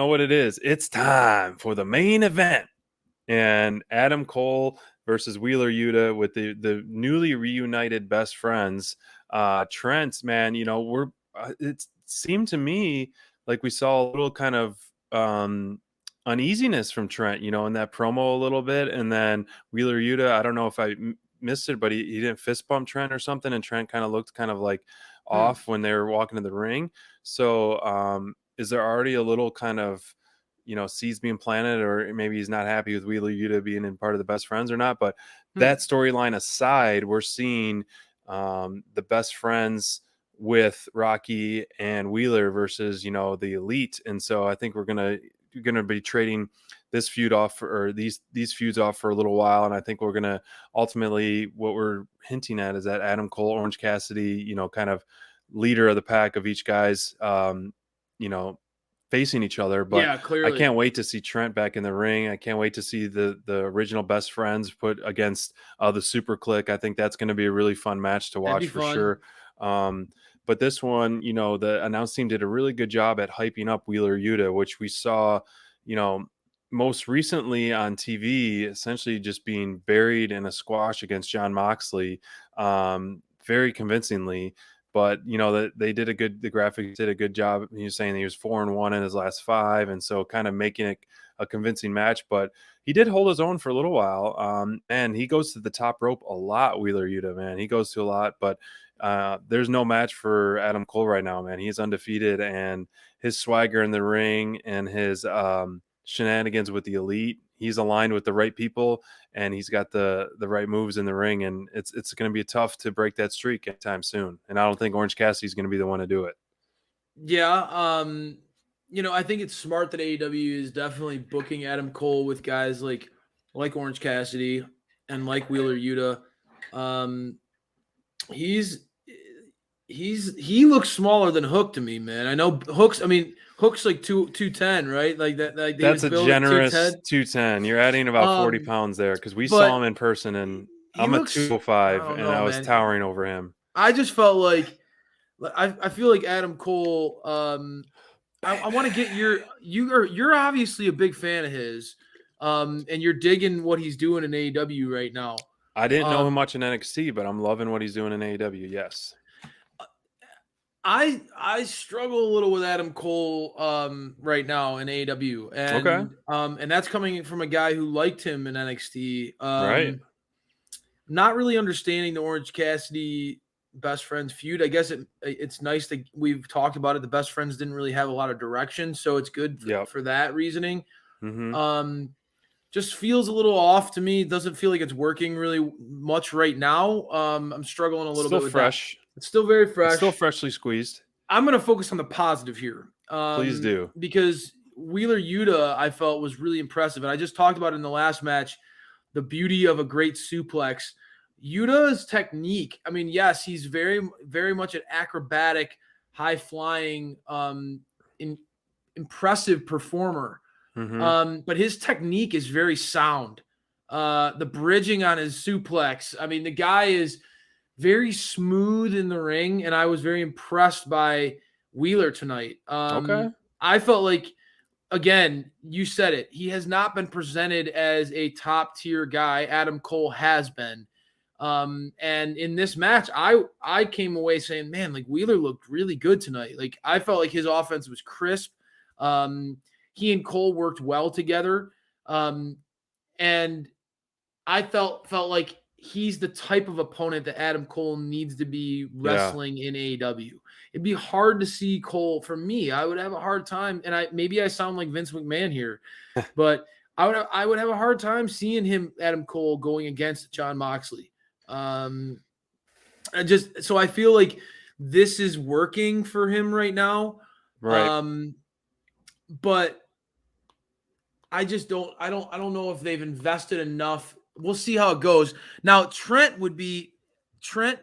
know what it is. It's time for the main event. And Adam Cole versus Wheeler Yuta with the newly reunited best friends. Trent, man, it seemed to me like we saw a little kind of uneasiness from Trent, in that promo a little bit. And then Wheeler Yuta, I don't know if I missed it, but he didn't fist bump Trent or something. And Trent kind of looked kind of like off when they were walking to the ring. So is there already a little kind of seeds being planted, or maybe he's not happy with Wheeler Yuta being in part of the best friends or not? But that storyline aside, we're seeing the best friends with Rocky and Wheeler versus the Elite, and so I think we're gonna be trading this feud off, or these feuds off, for a little while. And I think we're gonna ultimately, what we're hinting at is that Adam Cole, Orange Cassidy, kind of leader of the pack of each guy's facing each other. But yeah, clearly. I can't wait to see Trent back in the ring. I can't wait to see the original best friends put against the Super Click. I think that's going to be a really fun match to watch for sure. But this one, the announce team did a really good job at hyping up Wheeler Yuta, which we saw, most recently on TV, essentially just being buried in a squash against Jon Moxley, very convincingly. But that they did the graphics did a good job. He was saying he was 4-1 in his last 5, and so kind of making it a convincing match. But he did hold his own for a little while. And he goes to the top rope a lot, Wheeler Yuta, man. He goes to a lot, but there's no match for Adam Cole right now, man. He's undefeated, and his swagger in the ring and his shenanigans with the Elite, he's aligned with the right people, and he's got the right moves in the ring, and it's going to be tough to break that streak anytime soon. And I don't think Orange Cassidy's going to be the one to do it. Yeah, I think it's smart that AEW is definitely booking Adam Cole with guys like Orange Cassidy and like Wheeler Yuta. He looks smaller than Hook to me, man. I know Hook's like 210, right? Like that. Like that's a generous 210. You're adding about 40 pounds there, because we saw him in person, and I'm a 205, and I was towering over him. I just felt like I feel like Adam Cole. I want to get you're obviously a big fan of his, and you're digging what he's doing in AEW right now. I didn't know him much in NXT, but I'm loving what he's doing in AEW. Yes. I struggle a little with Adam Cole right now in AEW, and and that's coming from a guy who liked him in NXT. Right. Not really understanding the Orange Cassidy best friends feud. I guess it's nice that we've talked about it. The best friends didn't really have a lot of direction, so it's good for that reasoning. Mm-hmm. Just feels a little off to me. It doesn't feel like it's working really much right now. I'm struggling a little bit with fresh. That. It's still very fresh. It's still freshly squeezed. I'm going to focus on the positive here. Please do. Because Wheeler Yuta, I felt, was really impressive. And I just talked about it in the last match, the beauty of a great suplex. Yuta's technique, I mean, yes, he's very, very much an acrobatic, high-flying, impressive performer. Mm-hmm. But his technique is very sound. The bridging on his suplex, I mean, the guy is very smooth in the ring, and I was very impressed by Wheeler tonight. I felt like, again, you said it, he has not been presented as a top-tier guy. Adam Cole has been. And in this match, I came away saying, man, like Wheeler looked really good tonight. Like I felt like his offense was crisp. He and Cole worked well together. And I felt like he's the type of opponent that Adam Cole needs to be wrestling in AEW. It'd be hard to see Cole. For me, I would have a hard time, and maybe I sound like Vince McMahon here, but I would have a hard time seeing Adam Cole, going against Jon Moxley. So I feel like this is working for him right now. Right. But I don't know if they've invested enough. We'll see how it goes. Now, Trent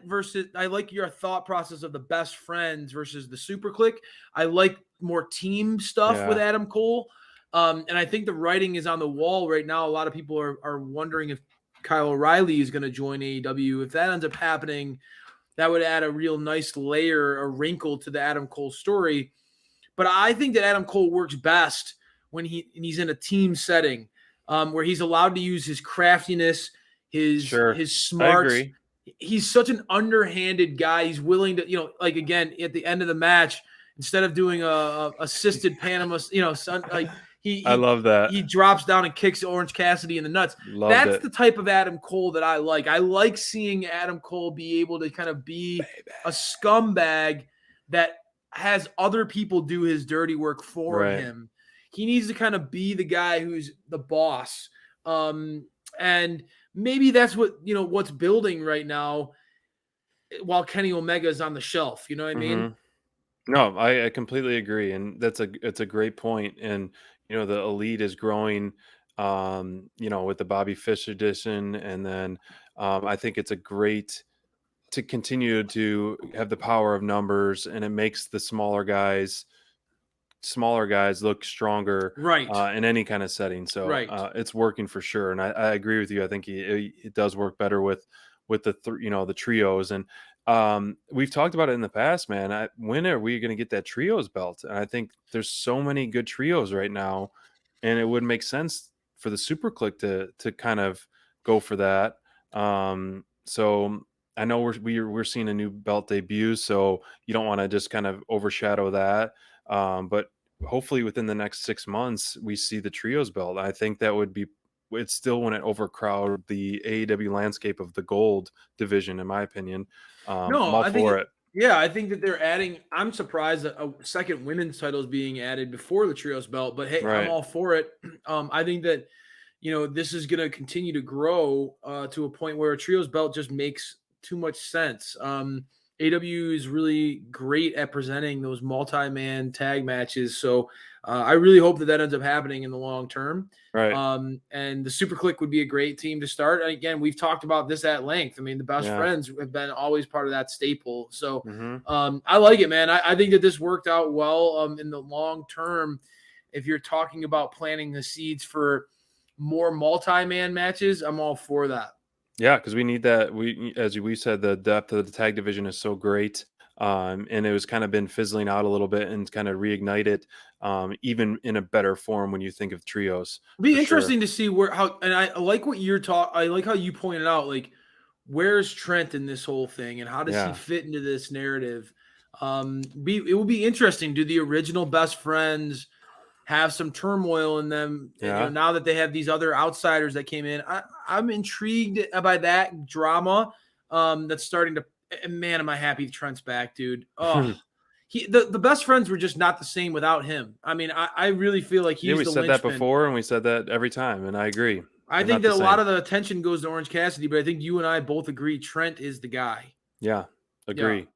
versus, I like your thought process of the best friends versus the Super Click. I like more team stuff with Adam Cole. And I think the writing is on the wall right now. A lot of people are wondering if Kyle O'Reilly is going to join AEW. If that ends up happening, that would add a real nice layer, a wrinkle to the Adam Cole story. But I think that Adam Cole works best when he's in a team setting, where he's allowed to use his craftiness, his Sure. I smarts. agree. He's such an underhanded guy. He's willing to, like again at the end of the match, instead of doing a assisted Panama, like I love that. he drops down and kicks Orange Cassidy in the nuts. Loved That's it. the type of Adam Cole that I like. I like seeing Adam Cole be able to kind of be a scumbag that has other people do his dirty work for him. He needs to kind of be the guy who's the boss. And maybe that's what's building right now while Kenny Omega is on the shelf. You know what I mean? No, I completely agree. And it's a great point. And, the elite is growing, with the Bobby Fish edition. And then I think it's a great to continue to have the power of numbers, and it makes the smaller guys look stronger Right. in any kind of setting. So Right. it's working for sure. And I agree with you. I think it does work better with the the trios. And we've talked about it in the past, man. When are we going to get that trios belt? And I think there's so many good trios right now, and it would make sense for the Super Click to kind of go for that. So I know we're seeing a new belt debut, so you don't want to just kind of overshadow that. But hopefully within the next 6 months, we see the trios belt. I think that would be, it still wouldn't overcrowd the AEW landscape of the gold division, in my opinion. I'm all for it. Yeah, I think that they're adding. I'm surprised that a second women's title is being added before the trios belt, but hey, I'm all for it. I think that this is going to continue to grow to a point where a trios belt just makes too much sense. AW is really great at presenting those multi-man tag matches, so I really hope that ends up happening in the long term. Right. And the Super Click would be a great team to start. And again, we've talked about this at length. I mean, the best friends have been always part of that staple. So I like it, man. I think that this worked out well in the long term. If you're talking about planting the seeds for more multi-man matches, I'm all for that. Yeah, because we need that. As we said, the depth of the tag division is so great. And it was kind of been fizzling out a little bit, and kind of reignite it, even in a better form when you think of trios. It'll be interesting to see and I like what you're talking. I like how you pointed out, like, where's Trent in this whole thing, and how does he fit into this narrative? It will be interesting. Do the original best friends have some turmoil in them now that they have these other outsiders that came in? I'm intrigued by that drama that's starting to. And man, am I happy Trent's back, dude. Oh, the best friends were just not the same without him. I mean, I really feel like he's we the said linchpin. that before, and we said that every time, and I agree. I think that a lot of the attention goes to Orange Cassidy, but I think you and I both agree Trent is the guy. Yeah, agree.